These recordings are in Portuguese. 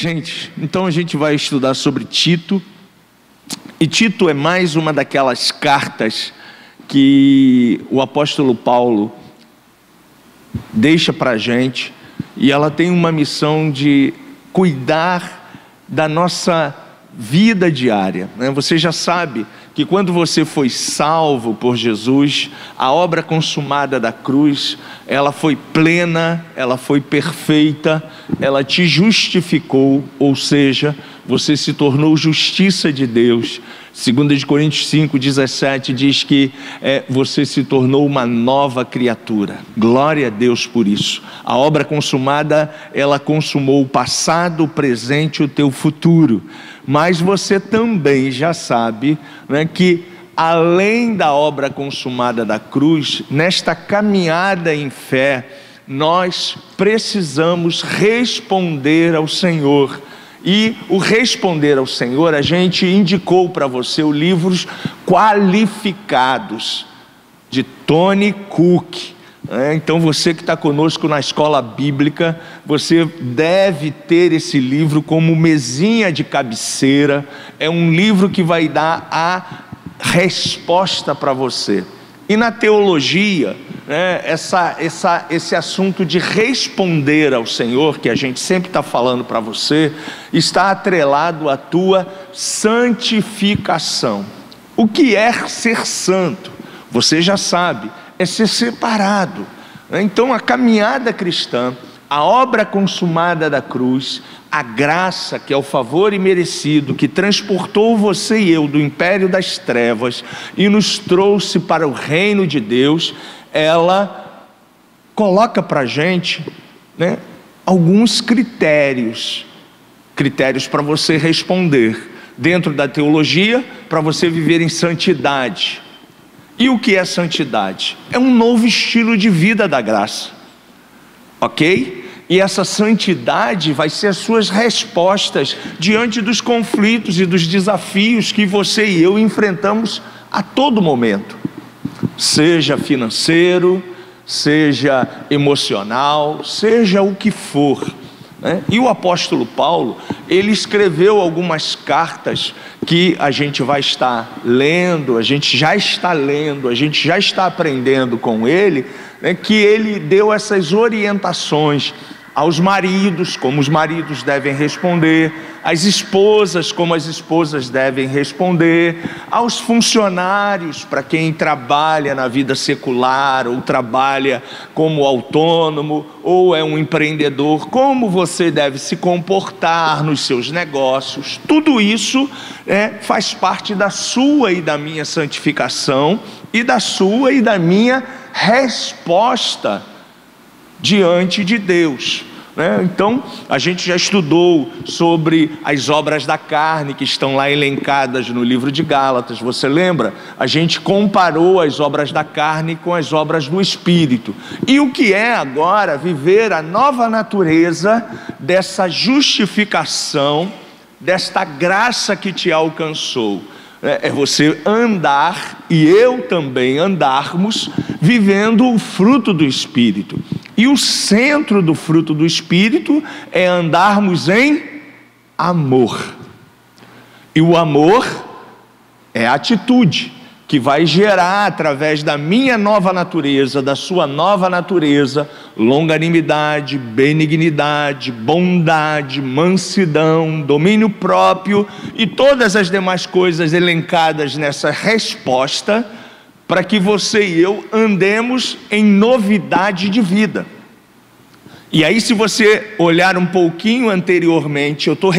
Gente, então a gente vai estudar sobre Tito. E Tito é mais uma daquelas cartas que o apóstolo Paulo deixa para a gente, e ela tem uma missão de cuidar da nossa vida diária, né? Você já sabe que quando você foi salvo por Jesus, a obra consumada da cruz, ela foi plena, ela foi perfeita, ela te justificou, ou seja, você se tornou justiça de Deus. 2 Coríntios 5,17 diz que você se tornou uma nova criatura. Glória a Deus por isso. A obra consumada, ela consumou o passado, o presente e o teu futuro. Mas você também já sabe, né, que além da obra consumada da cruz, nesta caminhada em fé, nós precisamos responder ao Senhor. E o responder ao Senhor, a gente indicou para você os livros Qualificados, de Tony Cook. Então você que está conosco na escola bíblica, você deve ter esse livro como mesinha de cabeceira. É um livro que vai dar a resposta para você. E na teologia, né, esse assunto de responder ao Senhor, que a gente sempre está falando para você, está atrelado à tua santificação. O que é ser santo? Você já sabe, é ser separado. Então a caminhada cristã, a obra consumada da cruz, a graça, que é o favor imerecido, que transportou você e eu do império das trevas e nos trouxe para o reino de Deus, ela coloca para a gente, né, alguns critérios para você responder dentro da teologia, para você viver em santidade. E o que é santidade? É um novo estilo de vida da graça, ok? E essa santidade vai ser as suas respostas diante dos conflitos e dos desafios que você e eu enfrentamos a todo momento, seja financeiro, seja emocional, seja o que for, né? E o apóstolo Paulo, ele escreveu algumas cartas que a gente vai estar lendo, a gente já está lendo, a gente já está aprendendo com ele, né, que ele deu essas orientações aos maridos, como os maridos devem responder, às esposas, como as esposas devem responder, aos funcionários, para quem trabalha na vida secular, ou trabalha como autônomo, ou é um empreendedor, como você deve se comportar nos seus negócios. Tudo isso faz parte da sua e da minha santificação, e da sua e da minha resposta diante de Deus, né? Então a gente já estudou sobre as obras da carne que estão lá elencadas no livro de Gálatas. Você lembra? A gente comparou as obras da carne com as obras do Espírito. E o que é agora viver a nova natureza dessa justificação, desta graça que te alcançou? É você andar, e eu também andarmos, vivendo o fruto do Espírito. E o centro do fruto do Espírito é andarmos em amor. E o amor é a atitude que vai gerar, através da minha nova natureza, da sua nova natureza, longanimidade, benignidade, bondade, mansidão, domínio próprio e todas as demais coisas elencadas nessa resposta, para que você e eu andemos em novidade de vida. E aí, se você olhar um pouquinho anteriormente, eu estou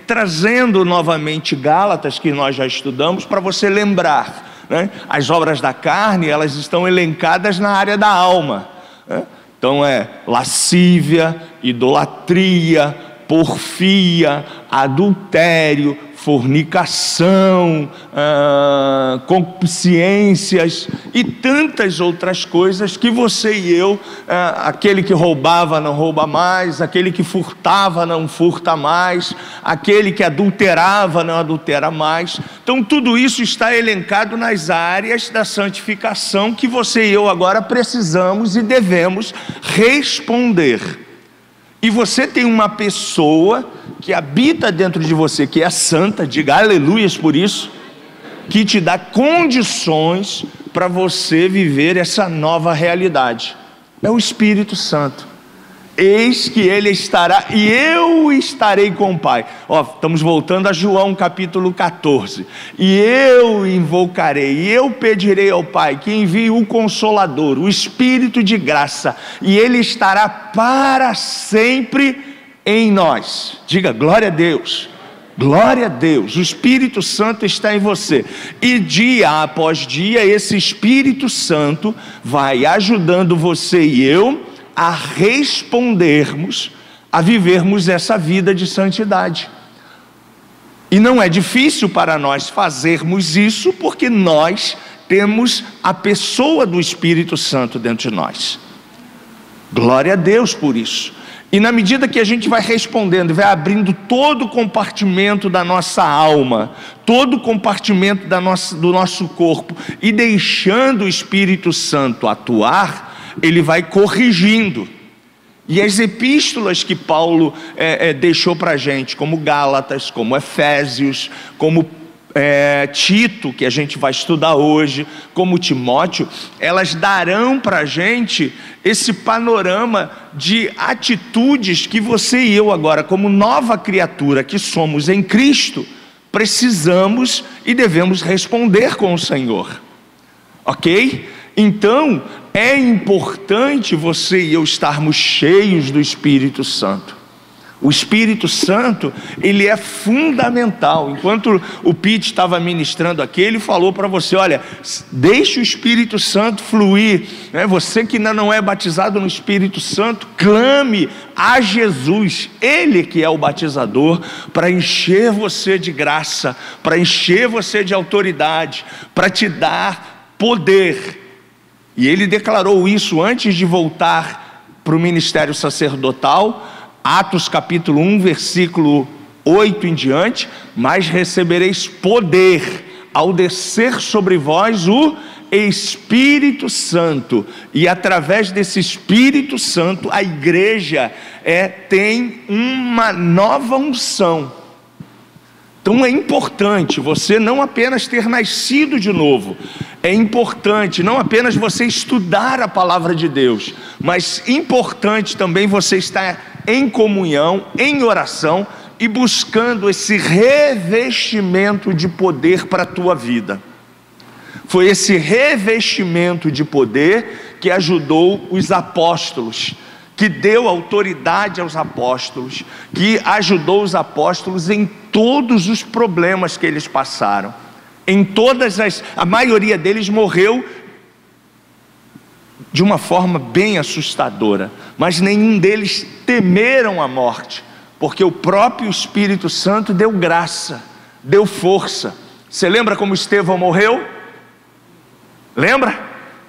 trazendo novamente Gálatas, que nós já estudamos, para você lembrar, né? As obras da carne, elas estão elencadas na área da alma, né? Então lascívia, idolatria, porfia, adultério, fornicação, concupiscências e tantas outras coisas que você e eu, aquele que roubava não rouba mais, aquele que furtava não furta mais, aquele que adulterava não adultera mais. Então tudo isso está elencado nas áreas da santificação que você e eu agora precisamos e devemos responder. e você tem uma pessoa que habita dentro de você, que é santa, diga aleluias por isso, que te dá condições para você viver essa nova realidade. É o Espírito Santo. Eis que ele estará, e eu estarei com o Pai. Estamos voltando a João capítulo 14. E eu invocarei, e eu pedirei ao Pai que envie o Consolador, o Espírito de graça, e ele estará para sempre em nós. Diga glória a Deus. Glória a Deus, o Espírito Santo está em você, e dia após dia esse Espírito Santo vai ajudando você e eu a respondermos, a vivermos essa vida de santidade. E não é difícil para nós fazermos isso, porque nós temos a pessoa do Espírito Santo dentro de nós. Glória a Deus por isso. E na medida que a gente vai respondendo, vai abrindo todo o compartimento da nossa alma, todo o compartimento do nosso corpo, e deixando o Espírito Santo atuar, ele vai corrigindo. E as epístolas que Paulo deixou para a gente, como Gálatas, como Efésios, como Tito, que a gente vai estudar hoje, como Timóteo, elas darão para a gente esse panorama de atitudes que você e eu agora, como nova criatura que somos em Cristo, precisamos e devemos responder com o Senhor, ok? Então, é importante você e eu estarmos cheios do Espírito Santo. O Espírito Santo, ele é fundamental. Enquanto o Pete estava ministrando aqui, ele falou para você, olha, deixe o Espírito Santo fluir, né? Você que ainda não é batizado no Espírito Santo, clame a Jesus, ele que é o batizador, para encher você de graça, para encher você de autoridade, para te dar poder. E ele declarou isso antes de voltar para o ministério sacerdotal, Atos capítulo 1, versículo 8 em diante, mas recebereis poder ao descer sobre vós o Espírito Santo, e através desse Espírito Santo a igreja tem uma nova unção. Então é importante você não apenas ter nascido de novo, é importante não apenas você estudar a palavra de Deus, mas importante também você estar em comunhão, em oração e buscando esse revestimento de poder para a tua vida. Foi esse revestimento de poder que ajudou os apóstolos, que deu autoridade aos apóstolos, que ajudou os apóstolos em todos os problemas que eles passaram. A maioria deles morreu de uma forma bem assustadora, mas nenhum deles temeram a morte, porque o próprio Espírito Santo deu graça, deu força. Você lembra como Estevão morreu? Lembra?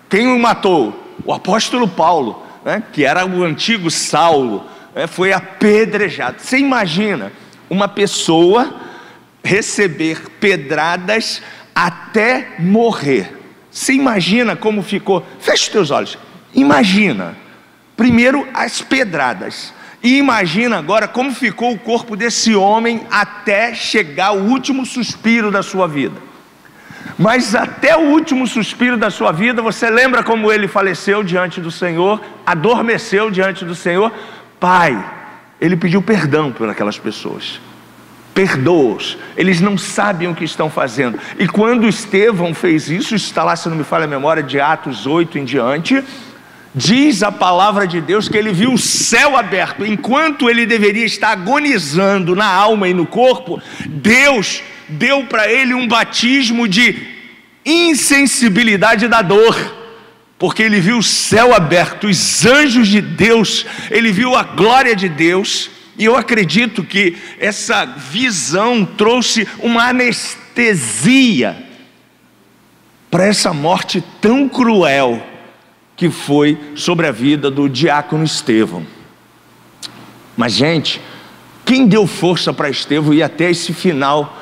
Quem o matou? O apóstolo Paulo, né? Que era o antigo Saulo, né? Foi apedrejado. Você imagina uma pessoa receber pedradas até morrer? Você imagina como ficou? Feche os teus olhos. Imagina primeiro as pedradas, e imagina agora como ficou o corpo desse homem até chegar o último suspiro da sua vida. Mas até o último suspiro da sua vida, você lembra como ele faleceu diante do Senhor, adormeceu diante do Senhor? Pai, ele pediu perdão por aquelas pessoas. Perdoa-os, eles não sabem o que estão fazendo. E quando Estevão fez isso, está lá, se não me falha a memória, de Atos 8 em diante, diz a palavra de Deus que ele viu o céu aberto. Enquanto ele deveria estar agonizando na alma e no corpo, Deus deu para ele um batismo de insensibilidade da dor, porque ele viu o céu aberto, os anjos de Deus, ele viu a glória de Deus. E eu acredito que essa visão trouxe uma anestesia para essa morte tão cruel que foi sobre a vida do diácono Estevão. Mas, gente, quem deu força para Estevão ir até esse final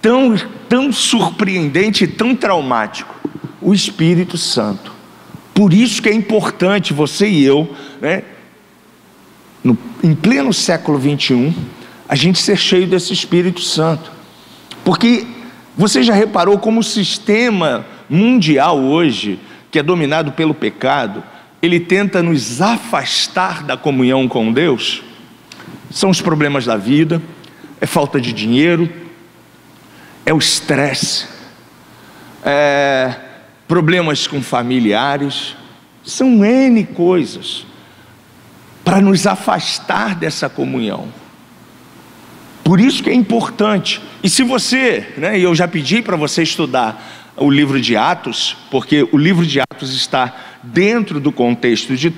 tão surpreendente e tão traumático? O Espírito Santo. Por isso que é importante você e eu, né, em pleno século 21, a gente ser cheio desse Espírito Santo. Porque você já reparou como o sistema mundial hoje, que é dominado pelo pecado, ele tenta nos afastar da comunhão com Deus? São os problemas da vida, é falta de dinheiro, é o estresse, problemas com familiares, são N coisas para nos afastar dessa comunhão. Por isso que é importante. E se você, eu já pedi para você estudar o livro de Atos, porque o livro de Atos está dentro do contexto de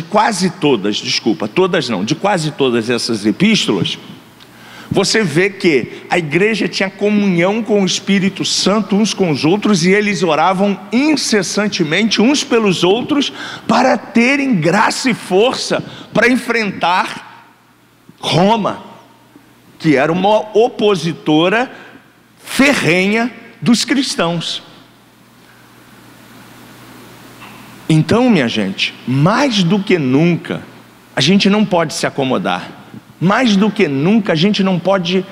quase todas essas epístolas. Você vê que a igreja tinha comunhão com o Espírito Santo uns com os outros, e eles oravam incessantemente uns pelos outros para terem graça e força para enfrentar Roma, que era uma opositora ferrenha dos cristãos. Então, minha gente, mais do que nunca, a gente não pode se acomodar. Mais do que nunca, a gente não pode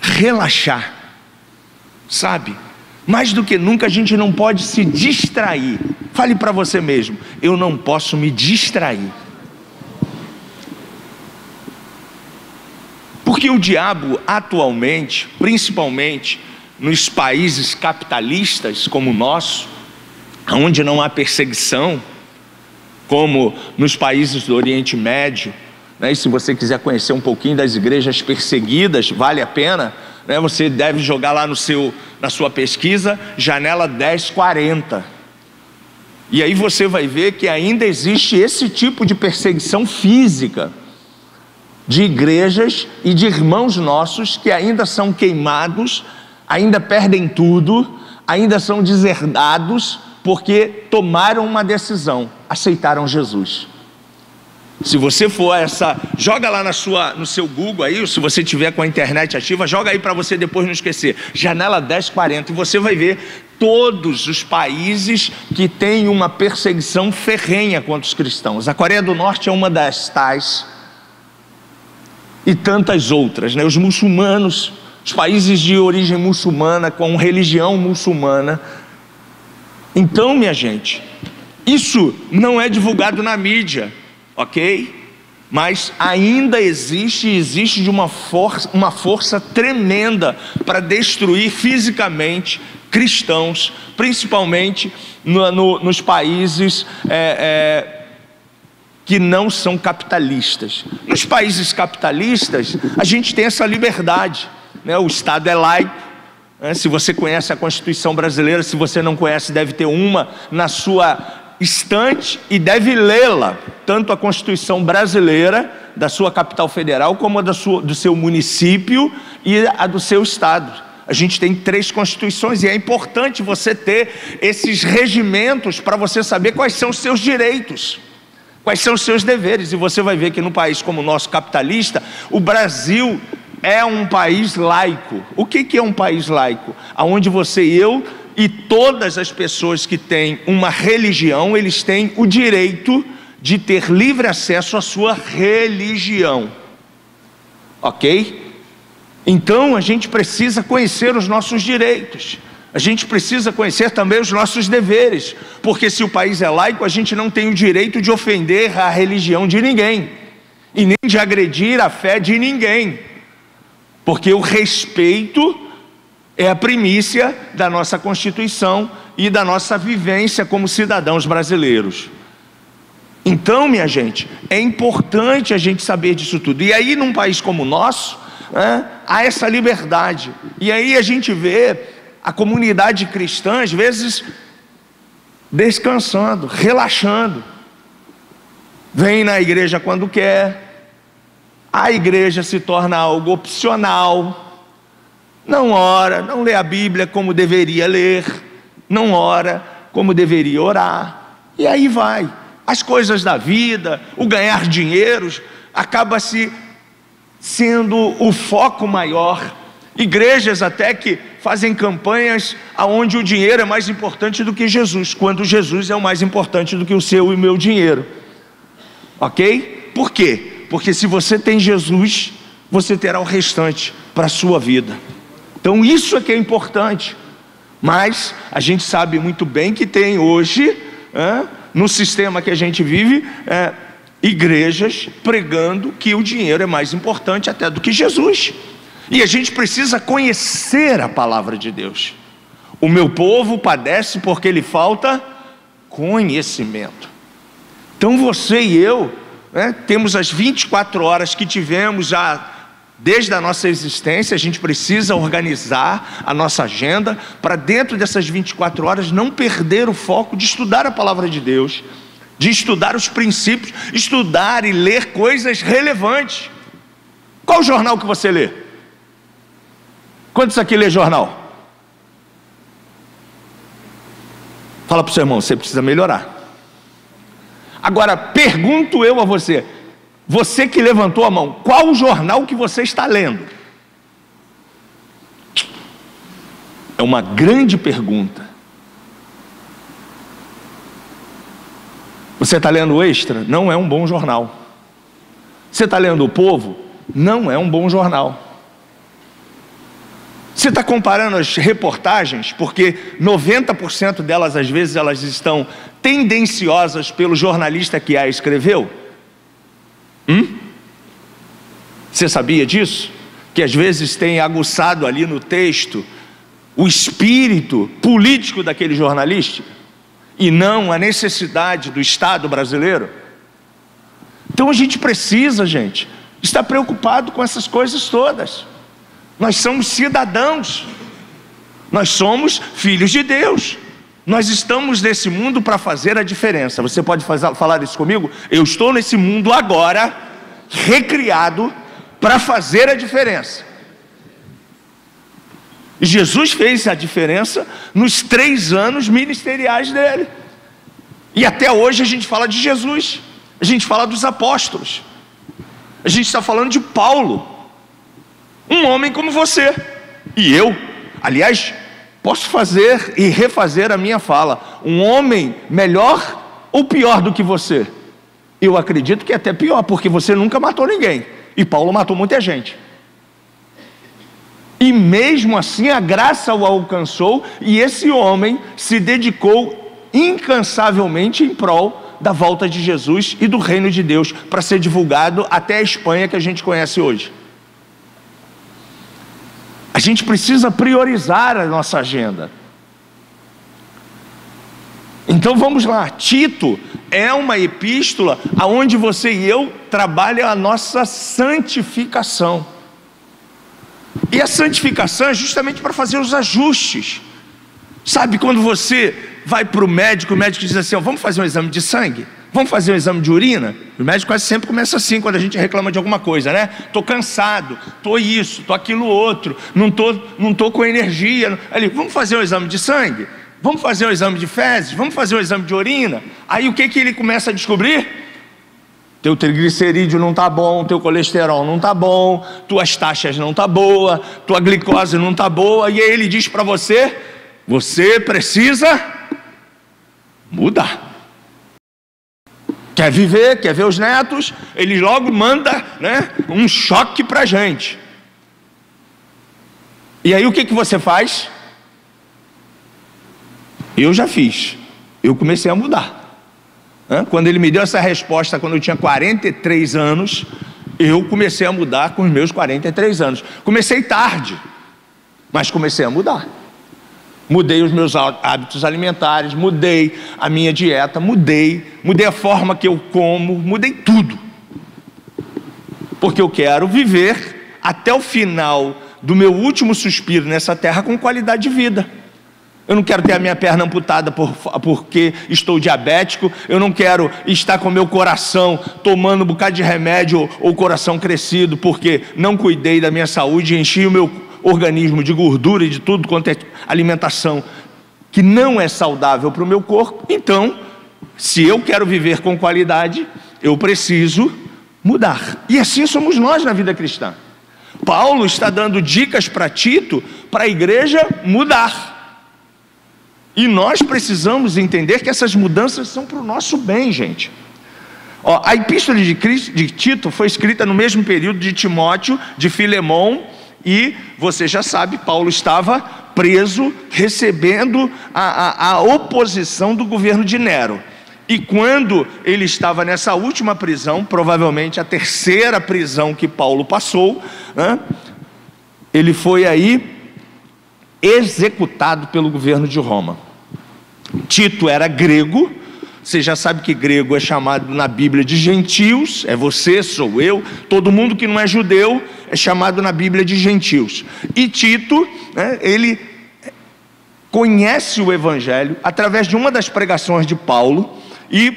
relaxar, sabe? Mais do que nunca, a gente não pode se distrair. Fale para você mesmo: eu não posso me distrair. Porque o diabo atualmente, principalmente nos países capitalistas como o nosso, onde não há perseguição, como nos países do Oriente Médio, e se você quiser conhecer um pouquinho das igrejas perseguidas, vale a pena, você deve jogar lá na sua pesquisa, Janela 1040. E aí você vai ver que ainda existe esse tipo de perseguição física de igrejas e de irmãos nossos que ainda são queimados, ainda perdem tudo, ainda são deserdados, porque tomaram uma decisão, aceitaram Jesus. Se você for joga lá no seu Google aí, se você tiver com a internet ativa, joga aí para você depois não esquecer, Janela 1040, e você vai ver todos os países que têm uma perseguição ferrenha contra os cristãos. A Coreia do Norte é uma das tais, e tantas outras, os muçulmanos, os países de origem muçulmana, com religião muçulmana. Então, minha gente, isso não é divulgado na mídia, ok? Mas ainda existe de uma força tremenda para destruir fisicamente cristãos, principalmente nos países que não são capitalistas. Nos países capitalistas, a gente tem essa liberdade, o Estado é laico. Se você conhece a Constituição brasileira, se você não conhece, deve ter uma na sua estante e deve lê-la, tanto a Constituição brasileira da sua capital federal, como a do seu município e a do seu estado. A gente tem 3 constituições, e é importante você ter esses regimentos para você saber quais são os seus direitos, quais são os seus deveres. E você vai ver que no país como o nosso capitalista, o Brasil é um país laico. O que é um país laico? Onde você e eu e todas as pessoas que têm uma religião, eles têm o direito de ter livre acesso à sua religião, ok? Então a gente precisa conhecer os nossos direitos, a gente precisa conhecer também os nossos deveres, porque se o país é laico, a gente não tem o direito de ofender a religião de ninguém, e nem de agredir a fé de ninguém, porque o respeito é a primícia da nossa Constituição e da nossa vivência como cidadãos brasileiros. Então, minha gente, é importante a gente saber disso tudo. E aí, num país como o nosso, há essa liberdade. E aí a gente vê a comunidade cristã, às vezes, descansando, relaxando. Vem na igreja quando quer, a igreja se torna algo opcional, não ora, não lê a Bíblia como deveria ler, não ora como deveria orar, e aí vai. As coisas da vida, o ganhar dinheiro, acaba sendo o foco maior. Igrejas até que fazem campanhas onde o dinheiro é mais importante do que Jesus, quando Jesus é o mais importante do que o seu e o meu dinheiro. ok? Por quê? Porque se você tem Jesus, você terá o restante para a sua vida. Então isso é que é importante. Mas a gente sabe muito bem que tem hoje, no sistema que a gente vive, igrejas pregando que o dinheiro é mais importante até do que Jesus. E a gente precisa conhecer a palavra de Deus. O meu povo padece porque lhe falta conhecimento. Então você e eu, temos as 24 horas que tivemos já desde a nossa existência. A gente precisa organizar a nossa agenda para dentro dessas 24 horas não perder o foco de estudar a palavra de Deus, de estudar os princípios, estudar e ler coisas relevantes. Qual o jornal que você lê? Quantos aqui lê jornal? Fala para o seu irmão, você precisa melhorar. Agora, pergunto eu a você, você que levantou a mão, qual o jornal que você está lendo? É uma grande pergunta. Você está lendo o Extra? Não é um bom jornal. Você está lendo o Povo? Não é um bom jornal. Você está comparando as reportagens, porque 90% delas, às vezes, elas estão tendenciosas pelo jornalista que a escreveu? Você sabia disso? Que às vezes tem aguçado ali no texto o espírito político daquele jornalista e não a necessidade do Estado brasileiro? Então a gente precisa, gente, estar preocupado com essas coisas todas. Nós somos cidadãos, nós somos filhos de Deus, nós estamos nesse mundo para fazer a diferença. Você pode falar isso comigo? Eu estou nesse mundo agora, recriado para fazer a diferença. E Jesus fez a diferença nos 3 anos ministeriais dele. E até hoje a gente fala de Jesus, a gente fala dos apóstolos, a gente está falando de Paulo, um homem como você e eu. Aliás, posso fazer e refazer a minha fala: um homem melhor ou pior do que você? Eu acredito que é até pior, porque você nunca matou ninguém, e Paulo matou muita gente. E mesmo assim a graça o alcançou, e esse homem se dedicou incansavelmente em prol da volta de Jesus e do reino de Deus, para ser divulgado até a Espanha que a gente conhece hoje. A gente precisa priorizar a nossa agenda. Então vamos lá, Tito é uma epístola onde você e eu trabalham a nossa santificação. E a santificação é justamente para fazer os ajustes. Sabe quando você vai para o médico diz assim: vamos fazer um exame de sangue? Vamos fazer um exame de urina? O médico quase sempre começa assim, quando a gente reclama de alguma coisa, né? Estou cansado, estou isso, estou aquilo outro, não estou com energia. Ele, vamos fazer um exame de sangue? Vamos fazer um exame de fezes? Vamos fazer um exame de urina? Aí o que ele começa a descobrir? Teu triglicerídeo não está bom, teu colesterol não está bom, tuas taxas não estão boa, tua glicose não está boa. E aí ele diz para você: você precisa mudar. Quer viver, quer ver os netos, ele logo manda, um choque para a gente. E aí o que você faz? Eu já fiz, eu comecei a mudar. Quando ele me deu essa resposta, quando eu tinha 43 anos, eu comecei a mudar com os meus 43 anos. Comecei tarde, mas comecei a mudar. Mudei os meus hábitos alimentares, mudei a minha dieta, mudei a forma que eu como, mudei tudo. Porque eu quero viver até o final do meu último suspiro nessa terra com qualidade de vida. Eu não quero ter a minha perna amputada porque estou diabético. Eu não quero estar com o meu coração tomando um bocado de remédio ou coração crescido porque não cuidei da minha saúde e enchi o meu organismo de gordura e de tudo quanto é alimentação que não é saudável para o meu corpo. Então, se eu quero viver com qualidade, eu preciso mudar. E assim somos nós na vida cristã. Paulo está dando dicas para Tito, para a igreja mudar. E nós precisamos entender que essas mudanças são para o nosso bem, gente. A epístola de Tito foi escrita no mesmo período de Timóteo, de Filemão, e você já sabe, Paulo estava preso, recebendo a oposição do governo de Nero. E quando ele estava nessa última prisão, provavelmente a terceira prisão que Paulo passou, ele foi aí executado pelo governo de Roma. Tito era grego. Você já sabe que grego é chamado na Bíblia de gentios, é você, sou eu, todo mundo que não é judeu é chamado na Bíblia de gentios. E Tito, ele conhece o Evangelho através de uma das pregações de Paulo, e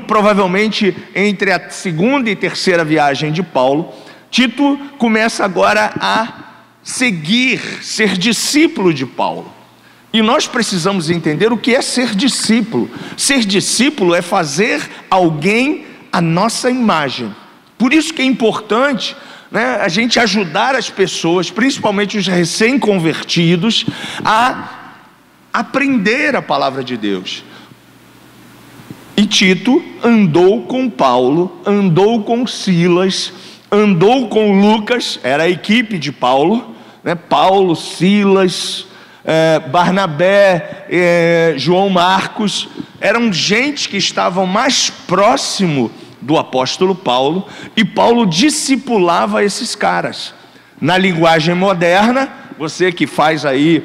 provavelmente entre a segunda e terceira viagem de Paulo, Tito começa agora a seguir, ser discípulo de Paulo. E nós precisamos entender o que é ser discípulo. Ser discípulo é fazer alguém à nossa imagem. Por isso que é importante, a gente ajudar as pessoas, principalmente os recém-convertidos, a aprender a palavra de Deus. E Tito andou com Paulo, andou com Silas, andou com Lucas, era a equipe de Paulo, Paulo, Silas, Barnabé, João Marcos, eram gente que estavam mais próximo do apóstolo Paulo, e Paulo discipulava esses caras. Na linguagem moderna, você que faz aí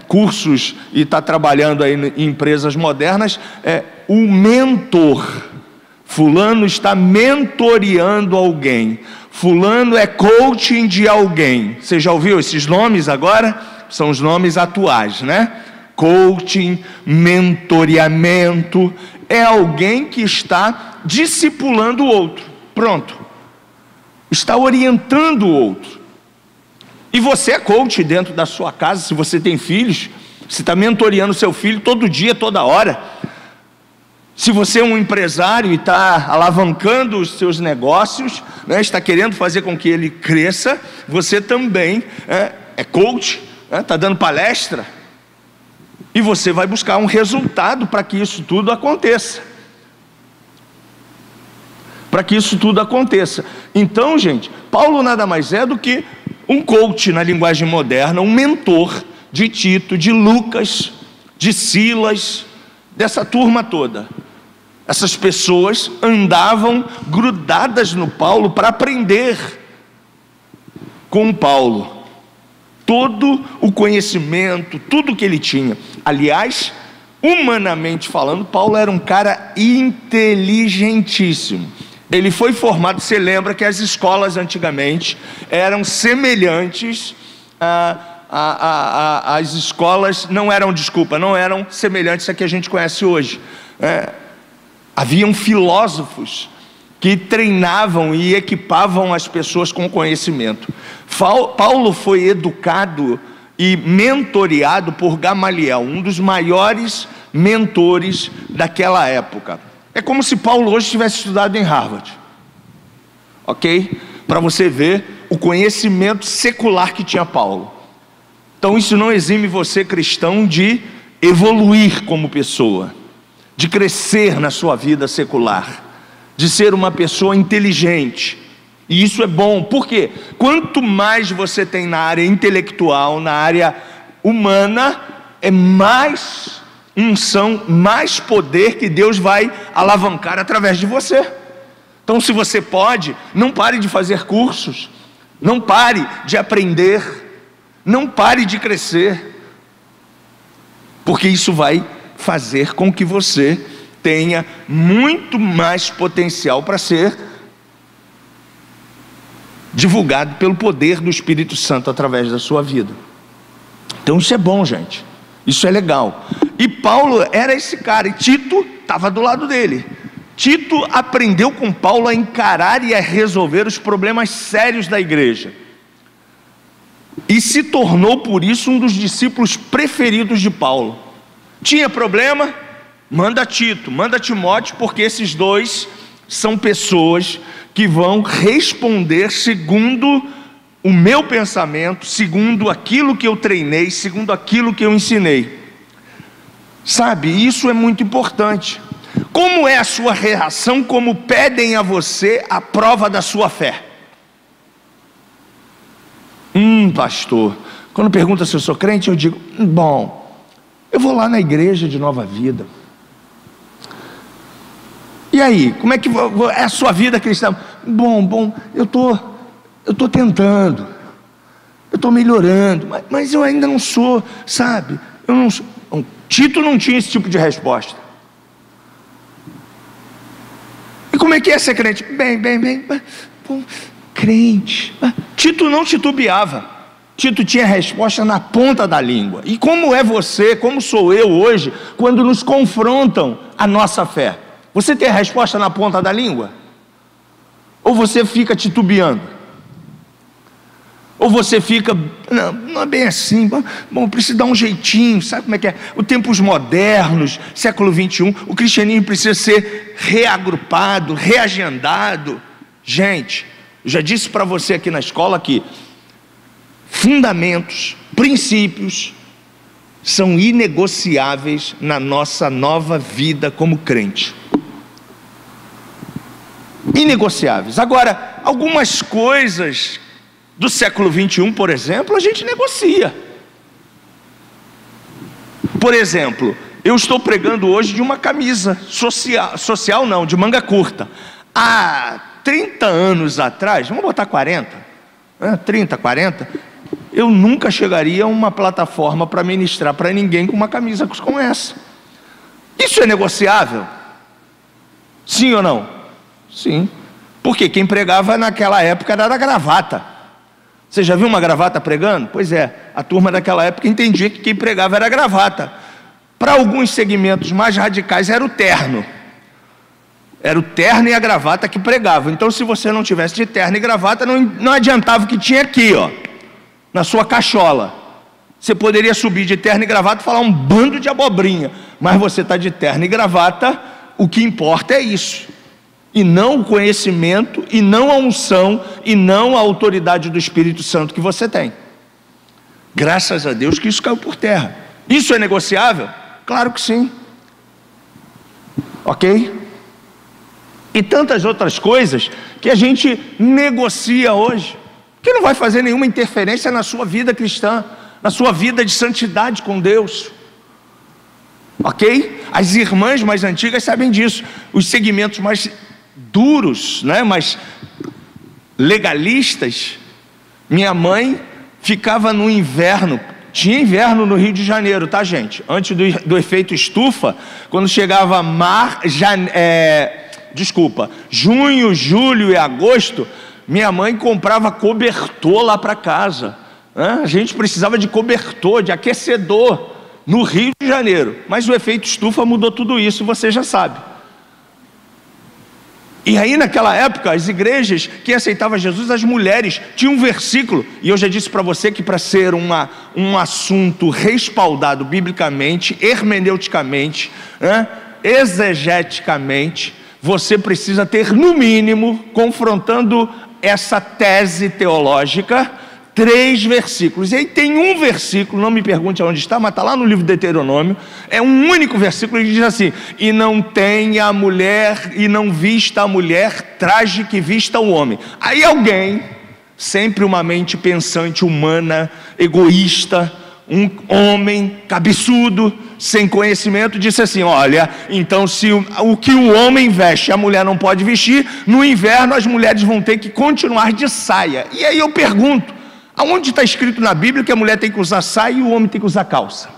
cursos e está trabalhando aí em empresas modernas, o mentor. Fulano está mentoreando alguém, fulano é coaching de alguém. Você já ouviu esses nomes agora? São os nomes atuais, Coaching, mentoreamento, é alguém que está discipulando o outro, pronto, está orientando o outro. E você é coach dentro da sua casa, se você tem filhos, você está mentoreando seu filho todo dia, toda hora. Se você é um empresário e está alavancando os seus negócios, está querendo fazer com que ele cresça, você também é coach, está dando palestra, e você vai buscar um resultado para que isso tudo aconteça. Então, gente, Paulo nada mais é do que um coach na linguagem moderna, um mentor de Tito, de Lucas, de Silas, dessa turma toda. Essas pessoas andavam grudadas no Paulo para aprender com Paulo todo o conhecimento, tudo que ele tinha. Aliás, humanamente falando, Paulo era um cara inteligentíssimo. Ele foi formado, você lembra que as escolas antigamente eram semelhantes as escolas, não eram semelhantes a que a gente conhece hoje. Haviam filósofos que treinavam e equipavam as pessoas com conhecimento. Paulo foi educado e mentoreado por Gamaliel, um dos maiores mentores daquela época. É como se Paulo hoje tivesse estudado em Harvard, ok? Para você ver o conhecimento secular que tinha Paulo. Então isso não exime você, cristão, de evoluir como pessoa, de crescer na sua vida secular, de ser uma pessoa inteligente. E isso é bom, porque quanto mais você tem na área intelectual, na área humana, é mais unção, mais poder que Deus vai alavancar através de você. Então, se você pode, não pare de fazer cursos, não pare de aprender, não pare de crescer, porque isso vai fazer com que você tenha muito mais potencial para ser divulgado pelo poder do Espírito Santo através da sua vida. Então isso é bom, gente, isso é legal. E Paulo era esse cara, e Tito estava do lado dele. Tito aprendeu com Paulo a encarar e a resolver os problemas sérios da igreja, e se tornou por isso um dos discípulos preferidos de Paulo. Tinha problema? Manda Tito, manda Timóteo, porque esses dois são pessoas que vão responder segundo o meu pensamento, segundo aquilo que eu treinei, segundo aquilo que eu ensinei. Sabe, isso é muito importante. Como é a sua reação como pedem a você a prova da sua fé? Pastor, quando pergunta se eu sou crente, eu digo, bom, eu vou lá na igreja de Nova Vida. E aí, como é que é a sua vida cristã? Bom, eu tô tentando, eu estou melhorando, mas eu ainda não sou, sabe? Eu não sou. Tito não tinha esse tipo de resposta. E como é que é ser crente? Bom, crente. Tito não titubeava. Tito tinha a resposta na ponta da língua. E como é você, como sou eu hoje, quando nos confrontam a nossa fé? Você tem a resposta na ponta da língua? Ou você fica titubeando? Ou você fica, não é bem assim, bom, precisa dar um jeitinho, sabe como é que é? Os tempos modernos, século 21, o cristianismo precisa ser reagrupado, reagendado. Gente, eu já disse para você aqui na escola que fundamentos, princípios, são inegociáveis na nossa nova vida como crente. Inegociáveis. Agora, algumas coisas do século 21, por exemplo, a gente negocia. Por exemplo, eu estou pregando hoje de uma camisa social não, de manga curta. Há 30 anos atrás, vamos botar 40, 30, 40, eu nunca chegaria a uma plataforma para ministrar para ninguém com uma camisa como essa. Isso é negociável? Sim ou não? Sim. Porque quem pregava naquela época era da gravata. Você já viu uma gravata pregando? Pois é, a turma daquela época entendia que quem pregava era gravata. Para alguns segmentos mais radicais era o terno. Era o terno e a gravata que pregavam. Então, se você não tivesse de terno e gravata, não adiantava o que tinha aqui, ó, na sua cachola. Você poderia subir de terno e gravata e falar um bando de abobrinha, mas você está de terno e gravata, o que importa é isso. E não o conhecimento, e não a unção, e não a autoridade do Espírito Santo que você tem. Graças a Deus que isso caiu por terra. Isso é negociável? Claro que sim. Ok? E tantas outras coisas que a gente negocia hoje, que não vai fazer nenhuma interferência na sua vida cristã, na sua vida de santidade com Deus. Ok? As irmãs mais antigas sabem disso. Os segmentos mais duros, né, mais legalistas. Minha mãe ficava no inverno, tinha inverno no Rio de Janeiro, tá, gente? Antes do efeito estufa, quando chegava junho, julho e agosto, minha mãe comprava cobertor lá para casa, né? A gente precisava de cobertor, de aquecedor no Rio de Janeiro, mas o efeito estufa mudou tudo isso, você já sabe. E aí naquela época, as igrejas que aceitavam Jesus, as mulheres, tinham um versículo, e eu já disse para você que para ser um assunto respaldado biblicamente, hermeneuticamente, né, exegeticamente, você precisa ter no mínimo, confrontando essa tese teológica, 3 versículos. E aí tem um versículo, não me pergunte onde está, mas está lá no livro de Deuteronômio, é um único versículo que diz assim: e não tenha a mulher, e não vista a mulher traje que vista o homem. Aí alguém, sempre uma mente pensante, humana, egoísta, um homem cabeçudo, sem conhecimento, disse assim: olha, então se o que o homem veste a mulher não pode vestir, no inverno as mulheres vão ter que continuar de saia. E aí eu pergunto, aonde está escrito na Bíblia que a mulher tem que usar saia e o homem tem que usar calça?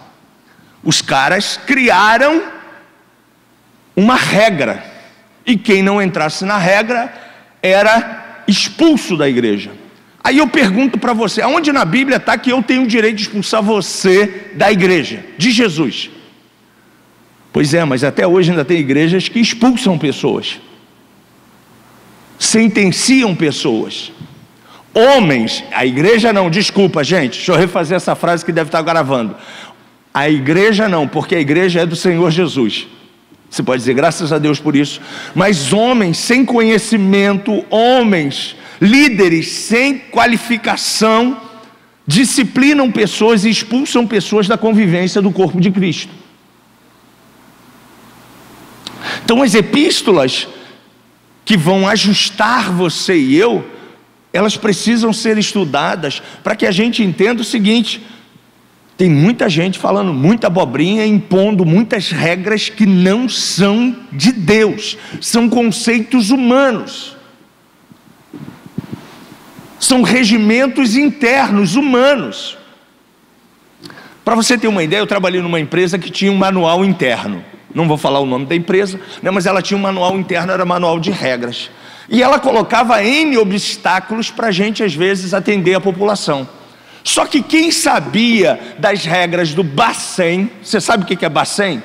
Os caras criaram uma regra, e quem não entrasse na regra era expulso da igreja. Aí eu pergunto para você, aonde na Bíblia está que eu tenho o direito de expulsar você da igreja, de Jesus? Pois é, mas até hoje ainda tem igrejas que expulsam pessoas, sentenciam pessoas. Homens, a igreja não, desculpa gente, deixa eu refazer essa frase que deve estar gravando. A igreja não, porque a igreja é do Senhor Jesus. Você pode dizer graças a Deus por isso. Mas homens sem conhecimento, homens, líderes sem qualificação, disciplinam pessoas e expulsam pessoas da convivência do corpo de Cristo. Então as epístolas que vão ajustar você e eu, elas precisam ser estudadas para que a gente entenda o seguinte: tem muita gente falando muita abobrinha, impondo muitas regras que não são de Deus, são conceitos humanos, são regimentos internos humanos. Para você ter uma ideia, eu trabalhei numa empresa que tinha um manual interno. Não vou falar o nome da empresa, né, mas ela tinha um manual interno, era manual de regras. E ela colocava N obstáculos para a gente, às vezes, atender a população. Só que quem sabia das regras do Bacen, você sabe o que é Bacen?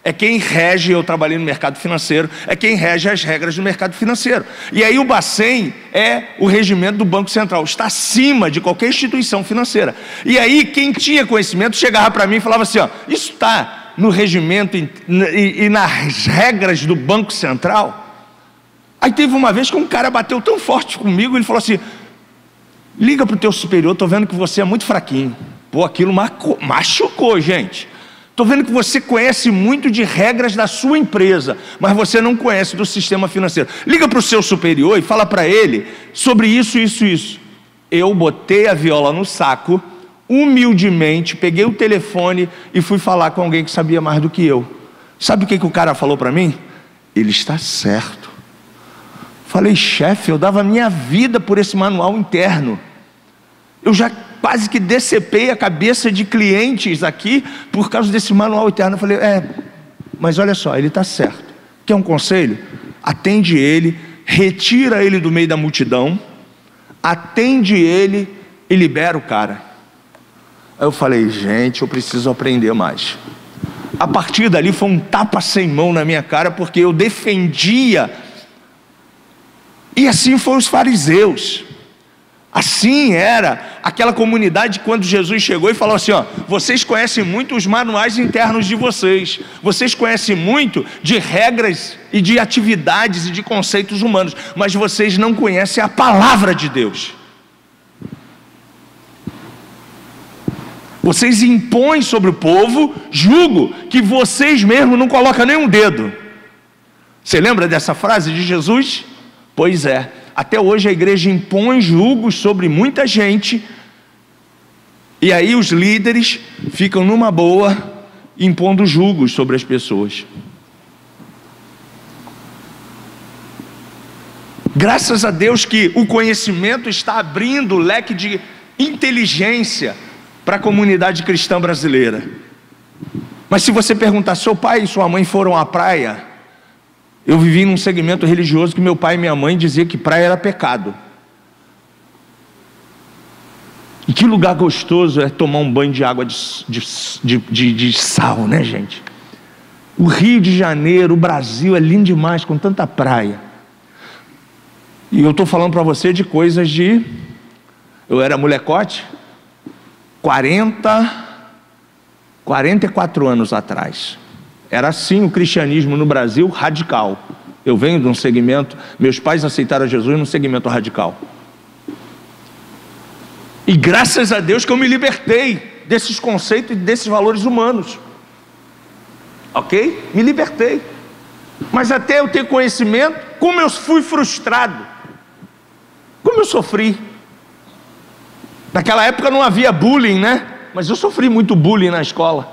É quem rege, eu trabalhei no mercado financeiro, é quem rege as regras do mercado financeiro. E aí o Bacen é o regimento do Banco Central, está acima de qualquer instituição financeira. E aí quem tinha conhecimento chegava para mim e falava assim, ó, isso está no regimento e nas regras do Banco Central? Aí teve uma vez que um cara bateu tão forte comigo, ele falou assim, liga para o teu superior, estou vendo que você é muito fraquinho. Pô, aquilo machucou, gente. Estou vendo que você conhece muito de regras da sua empresa, mas você não conhece do sistema financeiro. Liga para o seu superior e fala para ele sobre isso, isso, isso. Eu botei a viola no saco, humildemente, peguei o telefone e fui falar com alguém que sabia mais do que eu. Sabe o que o cara falou para mim? Ele está certo. Falei, chefe, eu dava minha vida por esse manual interno. Eu já quase que decepei a cabeça de clientes aqui por causa desse manual interno. Eu falei, mas olha só, ele está certo. Quer um conselho? Atende ele, retira ele do meio da multidão, atende ele e libera o cara. Aí eu falei, gente, eu preciso aprender mais. A partir dali foi um tapa sem mão na minha cara, porque eu defendia. E assim foram os fariseus. Assim era aquela comunidade quando Jesus chegou e falou assim, ó, vocês conhecem muito os manuais internos de vocês, vocês conhecem muito de regras e de atividades e de conceitos humanos, mas vocês não conhecem a palavra de Deus. Vocês impõem sobre o povo jugo que vocês mesmos não colocam nem um dedo. Você lembra dessa frase de Jesus? Pois é, até hoje a igreja impõe julgos sobre muita gente, e aí os líderes ficam numa boa, impondo julgos sobre as pessoas. Graças a Deus que o conhecimento está abrindo o leque de inteligência para a comunidade cristã brasileira. Mas se você perguntar, seu pai e sua mãe foram à praia? Eu vivi num segmento religioso que meu pai e minha mãe diziam que praia era pecado. E que lugar gostoso é tomar um banho de água de sal, né, gente? O Rio de Janeiro, o Brasil é lindo demais com tanta praia. E eu estou falando para você de coisas de... Eu era molecote, 44 anos atrás. Era assim o cristianismo no Brasil, radical. Eu venho de um segmento, meus pais aceitaram Jesus num segmento radical. E graças a Deus que eu me libertei desses conceitos e desses valores humanos. Ok? Me libertei. Mas até eu ter conhecimento, como eu fui frustrado, como eu sofri. Naquela época não havia bullying, né? Mas eu sofri muito bullying na escola.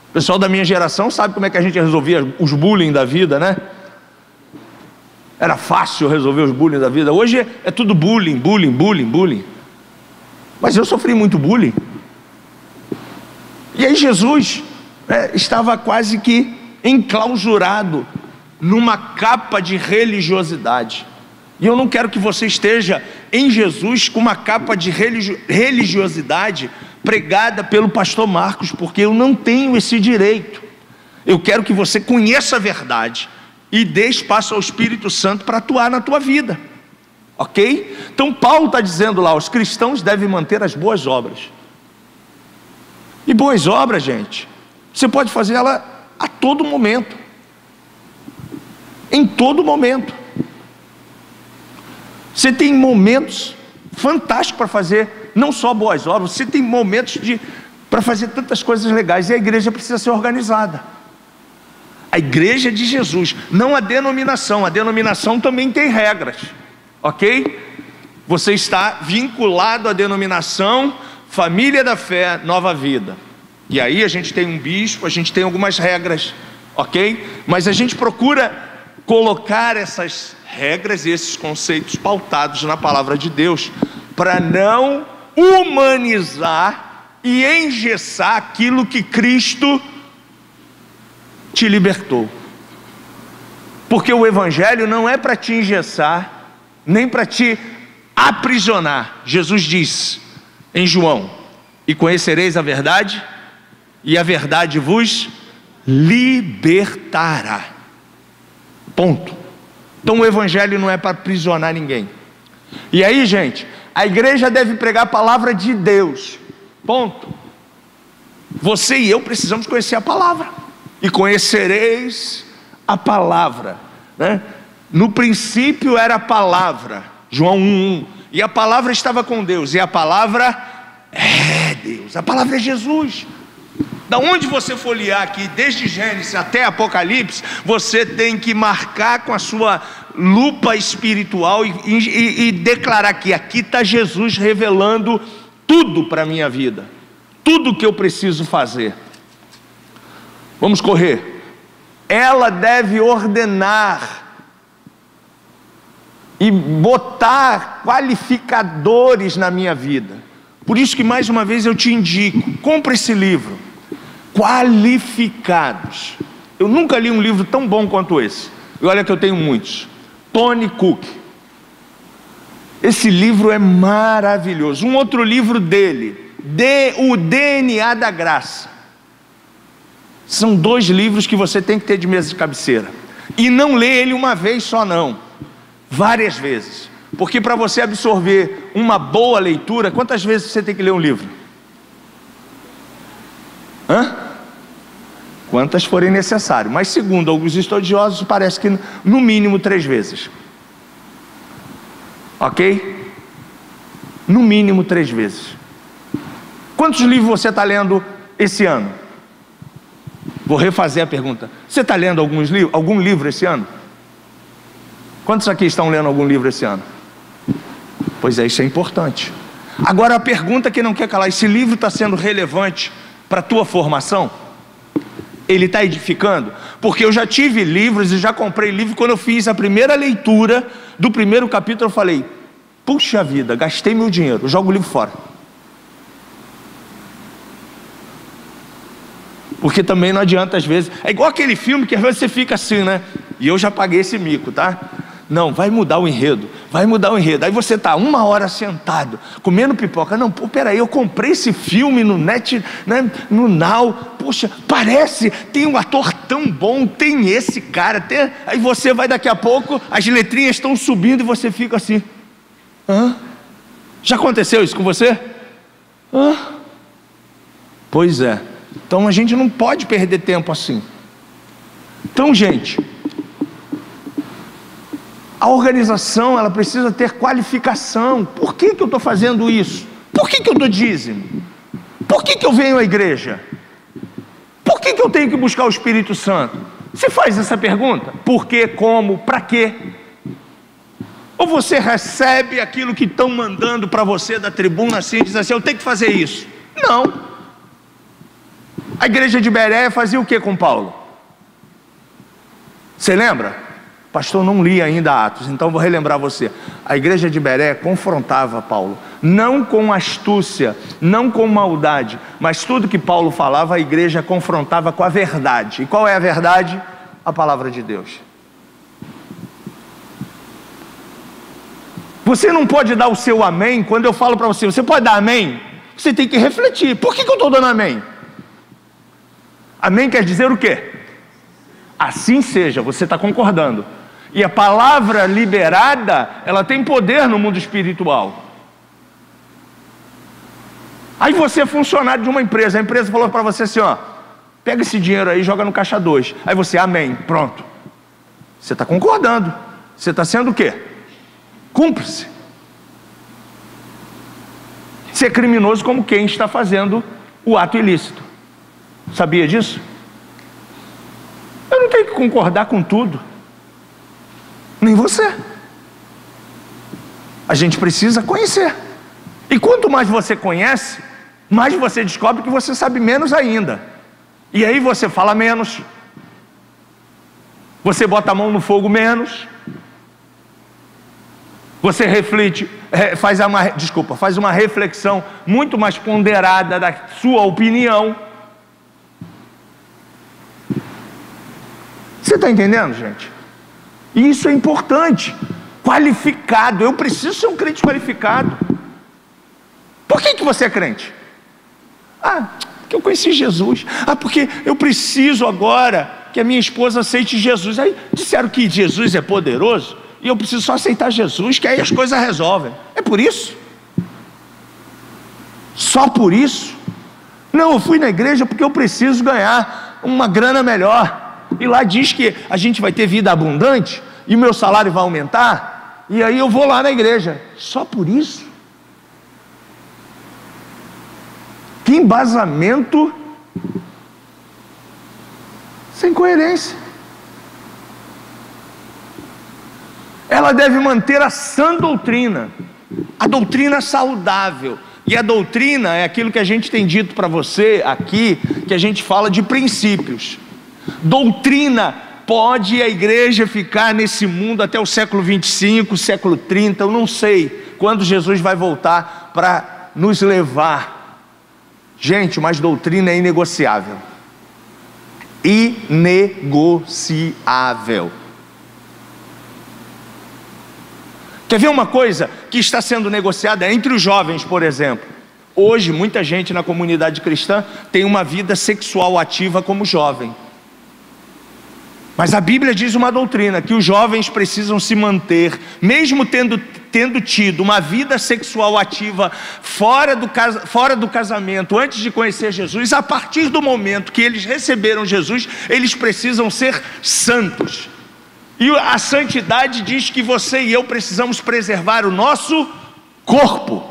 O pessoal da minha geração sabe como é que a gente resolvia os bullying da vida, né? Era fácil resolver os bullying da vida. Hoje é tudo bullying, bullying, bullying, bullying. Mas eu sofri muito bullying. E aí Jesus estava quase que enclausurado numa capa de religiosidade. E eu não quero que você esteja em Jesus com uma capa de religiosidade pregada pelo pastor Marcos, porque eu não tenho esse direito. Eu quero que você conheça a verdade e dê espaço ao Espírito Santo para atuar na tua vida, ok? Então Paulo está dizendo lá, os cristãos devem manter as boas obras. E boas obras, gente, você pode fazer ela a todo momento, em todo momento. Você tem momentos fantásticos para fazer não só boas obras, você tem momentos para fazer tantas coisas legais, e a igreja precisa ser organizada. A igreja de Jesus, não a denominação. A denominação também tem regras, ok? Você está vinculado à denominação Família da Fé, Nova Vida. E aí a gente tem um bispo, a gente tem algumas regras, ok? Mas a gente procura colocar essas regras e esses conceitos pautados na palavra de Deus, para não humanizar e engessar aquilo que Cristo te libertou. Porque o evangelho não é para te engessar, nem para te aprisionar. Jesus diz em João: e conhecereis a verdade, e a verdade vos libertará. Ponto. Então o evangelho não é para aprisionar ninguém. E aí, gente, a igreja deve pregar a palavra de Deus. Ponto. Você e eu precisamos conhecer a palavra. E conhecereis a palavra, né? No princípio era a palavra, João 1:1, e a palavra estava com Deus, e a palavra é Deus, a palavra é Jesus. Da onde você folhear aqui, desde Gênesis até Apocalipse, você tem que marcar com a sua lupa espiritual e declarar que aqui está Jesus revelando tudo para a minha vida, tudo que eu preciso fazer. Vamos correr. Ela deve ordenar e botar qualificadores na minha vida. Por isso que mais uma vez eu te indico, compra esse livro, Qualificados. Eu nunca li um livro tão bom quanto esse, e olha que eu tenho muitos. Tony Cook. Esse livro é maravilhoso. Um outro livro dele, O DNA da Graça. São 2 livros que você tem que ter de mesa de cabeceira, e não lê ele uma vez só não, várias vezes, porque para você absorver uma boa leitura, quantas vezes você tem que ler um livro? Quantas forem necessárias, mas segundo alguns estudiosos, parece que no mínimo 3 vezes, ok? No mínimo 3 vezes. Quantos livros você está lendo esse ano? Vou refazer a pergunta. Você está lendo algum livro esse ano? Quantos aqui estão lendo algum livro esse ano? Pois é, isso é importante. Agora a pergunta que não quer calar: esse livro está sendo relevante para a tua formação? Ele está edificando? Porque eu já tive livros e já comprei livro. Quando eu fiz a primeira leitura do primeiro capítulo, eu falei: puxa vida, gastei meu dinheiro, jogo o livro fora. Porque também não adianta, às vezes, é igual aquele filme que às vezes você fica assim, né? E eu já paguei esse mico, tá? Não, vai mudar o enredo, vai mudar o enredo. Aí você está 1 hora sentado, comendo pipoca. Não, pô, peraí, eu comprei esse filme no net, né, no Now. Puxa, parece, tem um ator tão bom, tem esse cara. Aí você vai, daqui a pouco, as letrinhas estão subindo e você fica assim: já aconteceu isso com você? Pois é. Então a gente não pode perder tempo assim. Então, gente, a organização, ela precisa ter qualificação. Por que eu estou fazendo isso? Por que eu dou dízimo? Por que eu venho à igreja? Por que eu tenho que buscar o Espírito Santo? Você faz essa pergunta? Por quê? Como? Para quê? Ou você recebe aquilo que estão mandando para você da tribuna assim, e diz assim: eu tenho que fazer isso? Não. A igreja de Bereia fazia o que com Paulo? Você lembra? Pastor, não li ainda Atos, então vou relembrar você. A igreja de Bereia confrontava Paulo, não com astúcia, não com maldade, mas tudo que Paulo falava, a igreja confrontava com a verdade. E qual é a verdade? A palavra de Deus. Você não pode dar o seu amém. Quando eu falo para você, você pode dar amém? Você tem que refletir: por que eu estou dando amém? Amém quer dizer o quê? Assim seja, você está concordando. E a palavra liberada, ela tem poder no mundo espiritual. Aí você é funcionário de uma empresa, a empresa falou para você assim: ó, pega esse dinheiro aí e joga no caixa 2. Aí você, amém, pronto. Você está concordando. Você está sendo o quê? Cúmplice. Você é criminoso como quem está fazendo o ato ilícito. Sabia disso? Eu não tenho que concordar com tudo. Nem você. A gente precisa conhecer. E quanto mais você conhece, mais você descobre que você sabe menos ainda. E aí você fala menos. Você bota a mão no fogo menos. Você reflete, faz uma reflexão muito mais ponderada da sua opinião. Você está entendendo, gente? E isso é importante. Qualificado. Eu preciso ser um crente qualificado. Por que você é crente? Porque eu conheci Jesus. Porque eu preciso agora que a minha esposa aceite Jesus. Aí disseram que Jesus é poderoso e eu preciso só aceitar Jesus, que aí as coisas resolvem. É por isso? Só por isso? Não, eu fui na igreja porque eu preciso ganhar uma grana melhor. E lá diz que a gente vai ter vida abundante e o meu salário vai aumentar, e aí eu vou lá na igreja. Só por isso? Que embasamento sem coerência. Ela deve manter a sã doutrina, a doutrina saudável. E a doutrina é aquilo que a gente tem dito para você aqui, que a gente fala de princípios. Doutrina, pode a igreja ficar nesse mundo até o século 25, século 30, eu não sei quando Jesus vai voltar para nos levar. Gente, mas doutrina é inegociável. Inegociável. Quer ver uma coisa que está sendo negociada entre os jovens, por exemplo? Hoje, muita gente na comunidade cristã tem uma vida sexual ativa como jovem. Mas a Bíblia diz uma doutrina, que os jovens precisam se manter, mesmo tendo tido uma vida sexual ativa fora do casamento, antes de conhecer Jesus. A partir do momento que eles receberam Jesus, eles precisam ser santos. E a santidade diz que você e eu precisamos preservar o nosso corpo.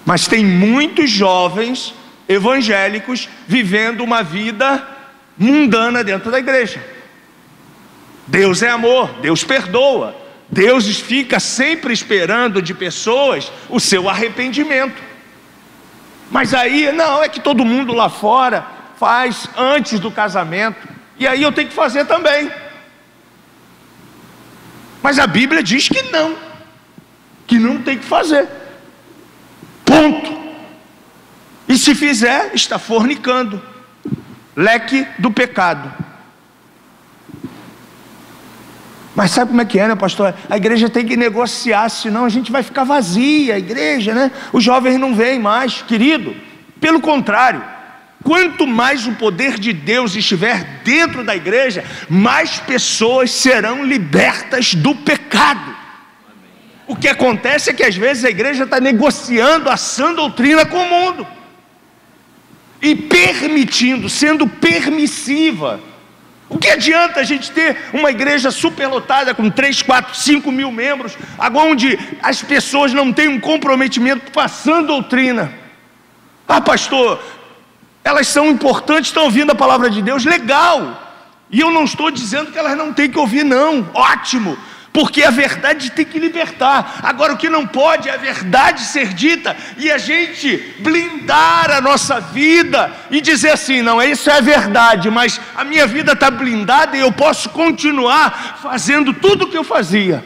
Mas tem muitos jovens evangélicos vivendo uma vida mundana dentro da igreja. Deus é amor, Deus perdoa, Deus fica sempre esperando de pessoas o seu arrependimento. Mas aí, não, é que todo mundo lá fora faz antes do casamento, e aí eu tenho que fazer também. Mas a Bíblia diz que não tem que fazer. Ponto. E se fizer, está fornicando. Leque do pecado. Mas sabe como é que é, né, pastor? A igreja tem que negociar, senão a gente vai ficar vazia, a igreja, né? Os jovens não vêm mais, querido. Pelo contrário, quanto mais o poder de Deus estiver dentro da igreja, mais pessoas serão libertas do pecado. O que acontece é que às vezes a igreja está negociando a sã doutrina com o mundo e permitindo, sendo permissiva. O que adianta a gente ter uma igreja superlotada com 3, 4, 5 mil membros, onde as pessoas não têm um comprometimento com a sã doutrina? Pastor, elas são importantes, estão ouvindo a palavra de Deus, legal, e eu não estou dizendo que elas não têm que ouvir, não, ótimo, porque a verdade tem que libertar. Agora, o que não pode é a verdade ser dita e a gente blindar a nossa vida e dizer assim, não, isso é verdade, mas a minha vida está blindada e eu posso continuar fazendo tudo o que eu fazia.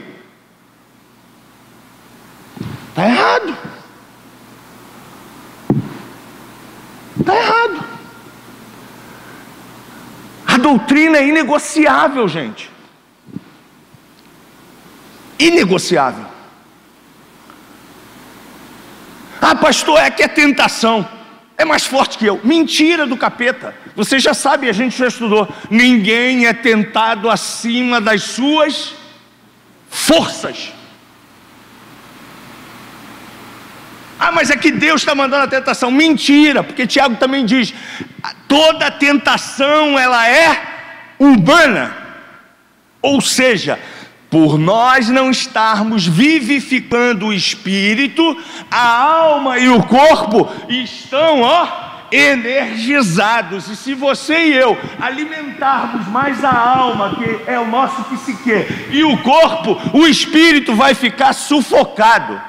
Está errado. Está errado. A doutrina é inegociável, gente. Inegociável. Pastor, é que é tentação, é mais forte que eu. Mentira do capeta. Você já sabe, a gente já estudou. Ninguém é tentado acima das suas forças. Mas é que Deus está mandando a tentação. Mentira, porque Tiago também diz, toda tentação ela é humana. Ou seja, por nós não estarmos vivificando o espírito, a alma e o corpo estão, energizados. E se você e eu alimentarmos mais a alma, que é o nosso psique, e o corpo, o espírito vai ficar sufocado.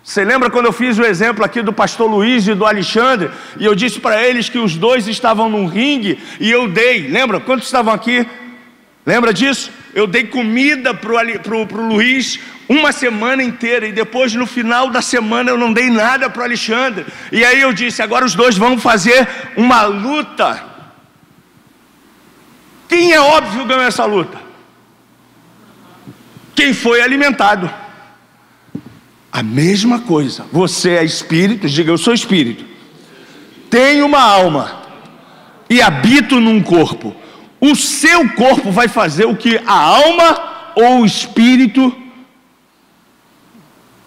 Você lembra quando eu fiz o exemplo aqui do pastor Luiz e do Alexandre, e eu disse para eles que os dois estavam num ringue, e eu dei, lembra? Quantos estavam aqui? Lembra disso? Eu dei comida pro Luiz uma semana inteira, e depois no final da semana eu não dei nada pro Alexandre. E aí eu disse, agora os dois vão fazer uma luta. Quem é óbvio ganhou essa luta? Quem foi alimentado. A mesma coisa, você é espírito, diga eu sou espírito, tenho uma alma e habito num corpo. O seu corpo vai fazer o que a alma ou o espírito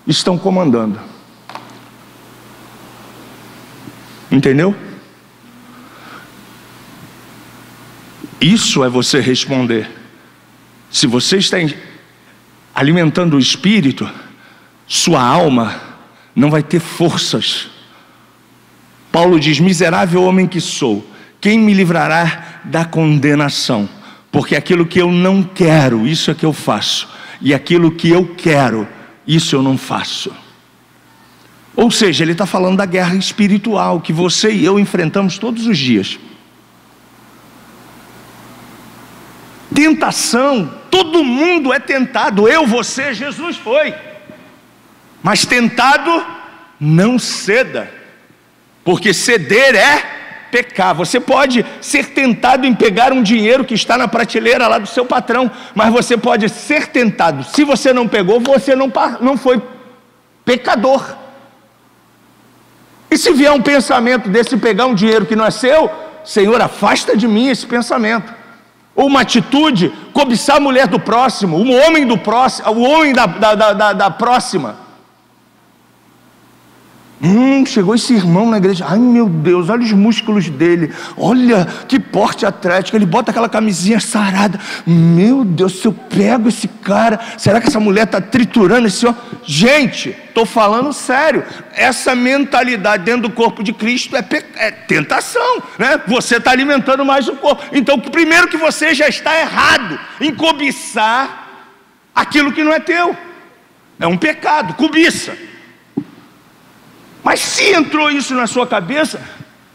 estão comandando. Entendeu? Isso é você responder. Se você está alimentando o espírito, sua alma não vai ter forças. Paulo diz, miserável homem que sou, quem me livrará da condenação? Porque aquilo que eu não quero, isso é que eu faço, e aquilo que eu quero, isso eu não faço. Ou seja, ele está falando da guerra espiritual que você e eu enfrentamos todos os dias. Tentação, todo mundo é tentado, eu, você, Jesus foi. Mas tentado, não ceda, porque ceder é pecar. Você pode ser tentado em pegar um dinheiro que está na prateleira lá do seu patrão, mas você pode ser tentado, se você não pegou, você não foi pecador. E se vier um pensamento desse, pegar um dinheiro que não é seu, Senhor, afasta de mim esse pensamento. Ou uma atitude, cobiçar a mulher do próximo, o homem do próximo, o homem da próxima. Chegou esse irmão na igreja, ai meu Deus, olha os músculos dele, olha que porte atlético, ele bota aquela camisinha sarada, meu Deus, se eu pego esse cara, será que essa mulher está triturando esse homem? Gente, estou falando sério, essa mentalidade dentro do corpo de Cristo é tentação, né? Você está alimentando mais o corpo. Então, primeiro que você já está errado em cobiçar aquilo que não é teu, é um pecado, cobiça. Mas se entrou isso na sua cabeça,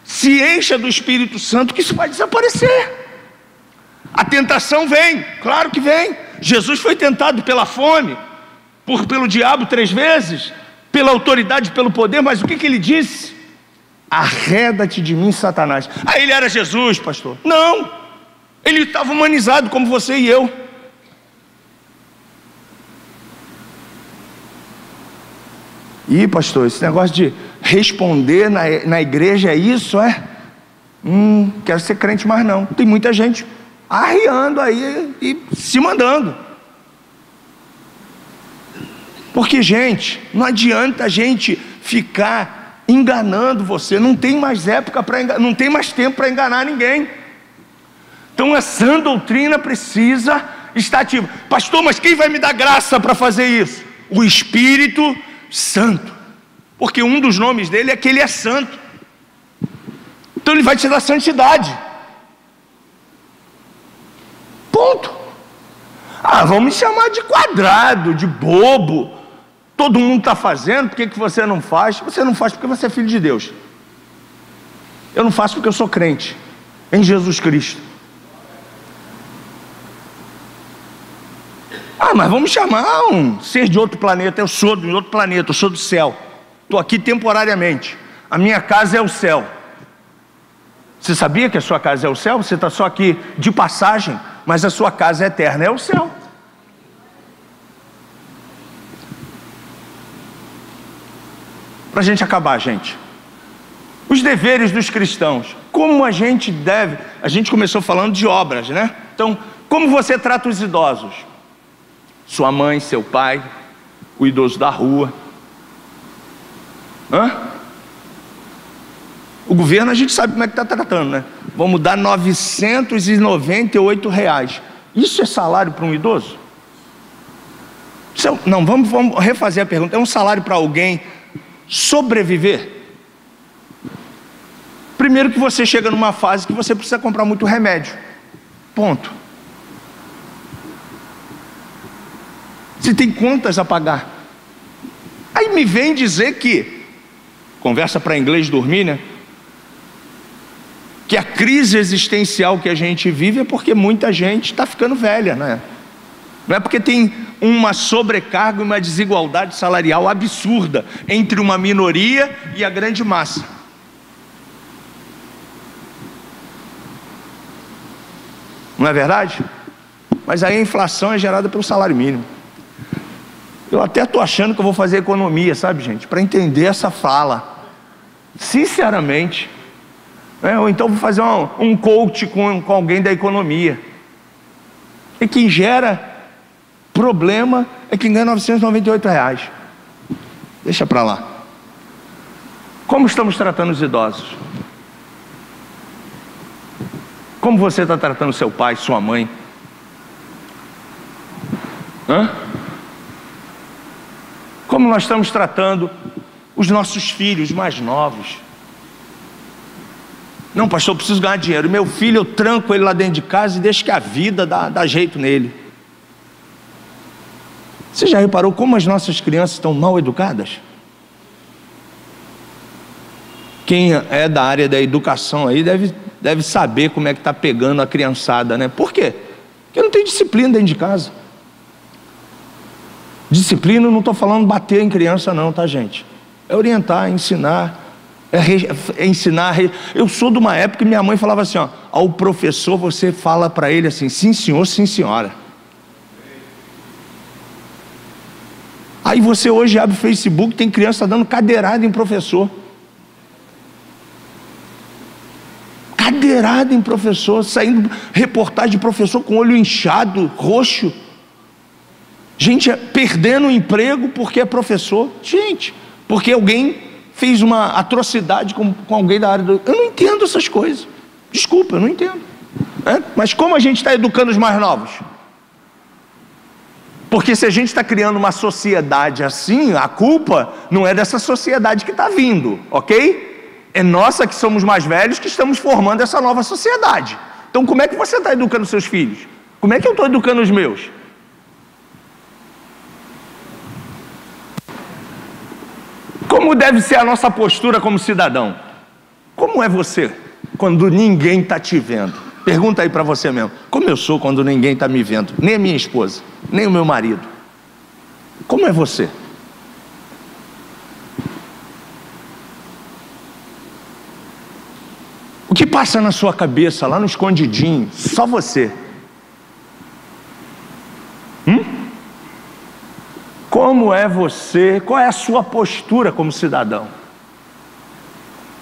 se encha do Espírito Santo que isso vai desaparecer. A tentação vem, claro que vem. Jesus foi tentado pela fome, pelo diabo 3 vezes, pela autoridade, pelo poder, mas o que ele disse? Arreda-te de mim, Satanás. Ah, ele era Jesus, pastor? Não, ele estava humanizado como você e eu. Ih, pastor, esse negócio de responder na igreja é isso, é? Quero ser crente mais não. Tem muita gente arriando aí e se mandando. Porque, gente, não adianta a gente ficar enganando você. Não tem mais época para enganar, não tem mais tempo para enganar ninguém. Então, essa doutrina precisa estar ativa. Pastor, mas quem vai me dar graça para fazer isso? O Espírito Santo, porque um dos nomes dele é que ele é santo. Então ele vai te dar santidade. Ponto. Ah, vão me chamar de quadrado, de bobo. Todo mundo está fazendo, por que você não faz? Você não faz porque você é filho de Deus. Eu não faço porque eu sou crente em Jesus Cristo. Ah, mas vamos chamar um ser de outro planeta. Eu sou de outro planeta, eu sou do céu. Estou aqui temporariamente. A minha casa é o céu. Você sabia que a sua casa é o céu? Você está só aqui de passagem, mas a sua casa eterna é o céu. Para a gente acabar, gente, os deveres dos cristãos. Como a gente deve... A gente começou falando de obras, né? Então, como você trata os idosos? Sua mãe, seu pai, o idoso da rua. O governo a gente sabe como é que está tratando, né? Vamos dar R$998. Isso é salário para um idoso? Não, vamos refazer a pergunta. É um salário para alguém sobreviver? Primeiro que você chega numa fase que você precisa comprar muito remédio. Ponto. Você tem contas a pagar. Aí me vem dizer que, conversa para inglês dormir, né? Que a crise existencial que a gente vive é porque muita gente está ficando velha, né? Não é porque tem uma sobrecarga e uma desigualdade salarial absurda entre uma minoria e a grande massa. Não é verdade? Mas aí a inflação é gerada pelo salário mínimo. Eu até estou achando que eu vou fazer economia, sabe, gente? Para entender essa fala. Sinceramente. Ou então vou fazer um coach com alguém da economia. E quem gera problema é quem ganha R$998. Deixa para lá. Como estamos tratando os idosos? Como você está tratando seu pai, sua mãe? Como nós estamos tratando os nossos filhos mais novos? Não, pastor, eu preciso ganhar dinheiro. Meu filho, eu tranco ele lá dentro de casa e deixo que a vida dá jeito nele. Você já reparou como as nossas crianças estão mal educadas? Quem é da área da educação aí deve saber como é que está pegando a criançada, né? Por quê? Porque não tem disciplina dentro de casa. Disciplina, não estou falando bater em criança não, tá, gente? É orientar, ensinar, ensinar. Eu sou de uma época que minha mãe falava assim, ó, ao professor você fala para ele assim, sim senhor, sim senhora. Aí você hoje abre o Facebook, tem criança dando cadeirada em professor. Cadeirada em professor, saindo reportagem de professor com olho inchado, roxo. Gente perdendo o emprego porque é professor. Gente, porque alguém fez uma atrocidade com alguém da área do... Eu não entendo essas coisas. Desculpa, eu não entendo. Mas como a gente está educando os mais novos? Porque se a gente está criando uma sociedade assim, a culpa não é dessa sociedade que está vindo, ok? É nossa que somos mais velhos que estamos formando essa nova sociedade. Então como é que você está educando seus filhos? Como é que eu estou educando os meus? Como deve ser a nossa postura como cidadão? Como é você quando ninguém está te vendo? Pergunta aí para você mesmo. Como eu sou quando ninguém está me vendo? Nem a minha esposa, nem o meu marido. Como é você? O que passa na sua cabeça, lá no escondidinho, só você? Como é você? Qual é a sua postura como cidadão?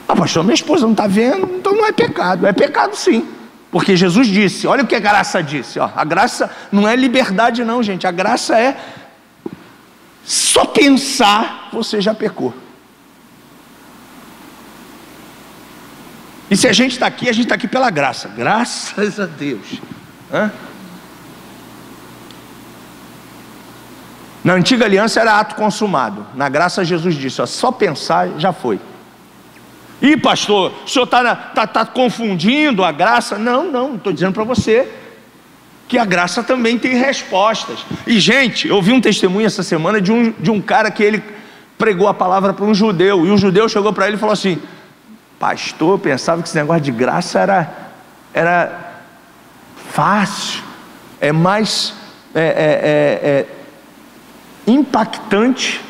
Ah, pastor, minha esposa não está vendo, então não é pecado. É pecado sim, porque Jesus disse, olha o que a graça disse, ó, a graça não é liberdade não, gente, a graça é só pensar, você já pecou. E se a gente está aqui pela graça, graças a Deus. Na antiga aliança era ato consumado. Na graça Jesus disse, ó, só pensar já foi. Ih, pastor, o senhor está confundindo a graça? Não, estou dizendo para você que a graça também tem respostas. E gente, eu vi um testemunho essa semana de um cara que ele pregou a palavra para um judeu. E o judeu chegou para ele e falou assim, pastor, eu pensava que esse negócio de graça era fácil, é mais impactante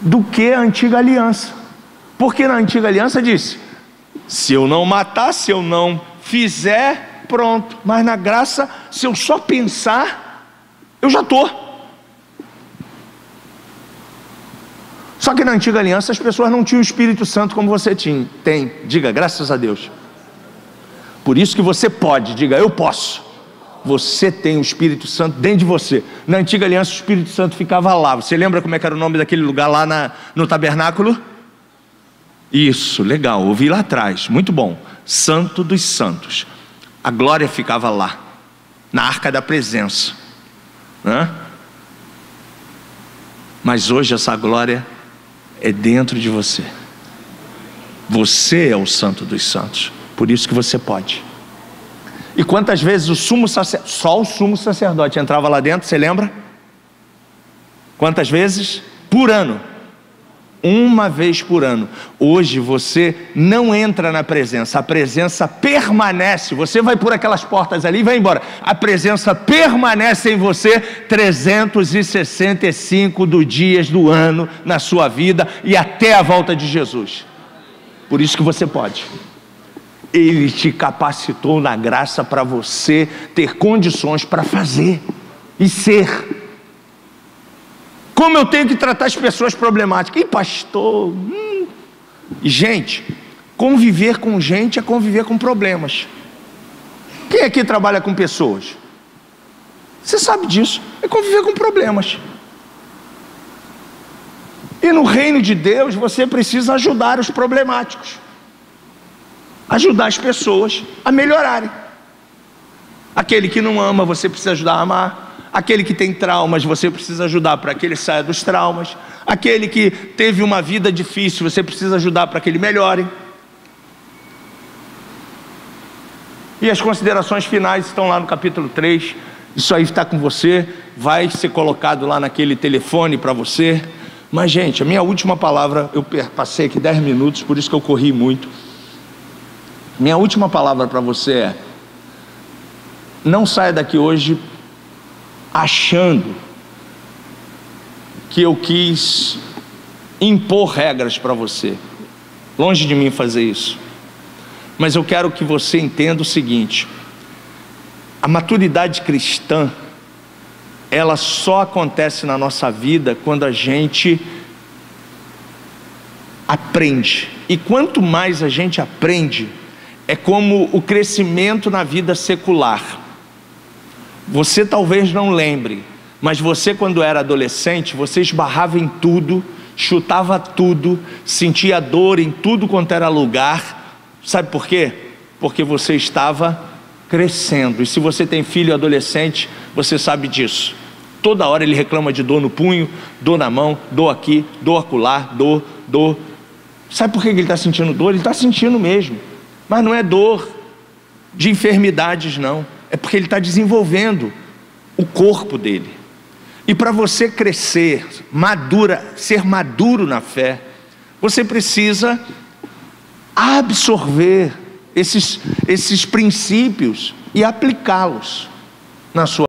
do que a antiga aliança. Porque na antiga aliança disse, se eu não matar, se eu não fizer, pronto. Mas na graça, se eu só pensar, eu já estou. Só que na antiga aliança as pessoas não tinham o Espírito Santo como você tem. Diga, graças a Deus. Por isso que você pode, diga, eu posso. Você tem o Espírito Santo dentro de você. Na antiga aliança o Espírito Santo ficava lá. Você lembra como é que era o nome daquele lugar lá no tabernáculo? Isso, legal, ouvi lá atrás, muito bom. Santo dos Santos. A glória ficava lá, na arca da presença. Mas hoje essa glória é dentro de você. Você é o Santo dos Santos, por isso que você pode. E quantas vezes só o sumo sacerdote entrava lá dentro, você lembra? Quantas vezes? Por ano. Uma vez por ano. Hoje você não entra na presença, a presença permanece. Você vai por aquelas portas ali e vai embora. A presença permanece em você 365 dias do ano na sua vida e até a volta de Jesus. Por isso que você pode. Ele te capacitou na graça para você ter condições para fazer e ser. Como eu tenho que tratar as pessoas problemáticas? Ih, pastor, E, gente, conviver com gente é conviver com problemas. Quem aqui trabalha com pessoas? Você sabe disso, é conviver com problemas. E no reino de Deus você precisa ajudar os problemáticos, ajudar as pessoas a melhorarem. Aquele que não ama, você precisa ajudar a amar. Aquele que tem traumas, você precisa ajudar para que ele saia dos traumas. Aquele que teve uma vida difícil, você precisa ajudar para que ele melhore. E as considerações finais estão lá no capítulo 3. Isso aí está com você, vai ser colocado lá naquele telefone para você. Mas, gente, a minha última palavra, eu passei aqui 10 minutos, por isso que eu corri muito. Minha última palavra para você é: não saia daqui hoje achando que eu quis impor regras para você. Longe de mim fazer isso. Mas eu quero que você entenda o seguinte: a maturidade cristã, ela só acontece na nossa vida quando a gente aprende. E quanto mais a gente aprende, é como o crescimento na vida secular. Você talvez não lembre, mas você, quando era adolescente, você esbarrava em tudo, chutava tudo, sentia dor em tudo quanto era lugar. Sabe por quê? Porque você estava crescendo. E se você tem filho adolescente, você sabe disso. Toda hora ele reclama de dor no punho, dor na mão, dor aqui, dor acolá, dor. Sabe por que ele está sentindo dor? Ele está sentindo mesmo. Mas não é dor de enfermidades, não. É porque ele está desenvolvendo o corpo dele. E para você crescer, ser maduro na fé, você precisa absorver esses princípios e aplicá-los na sua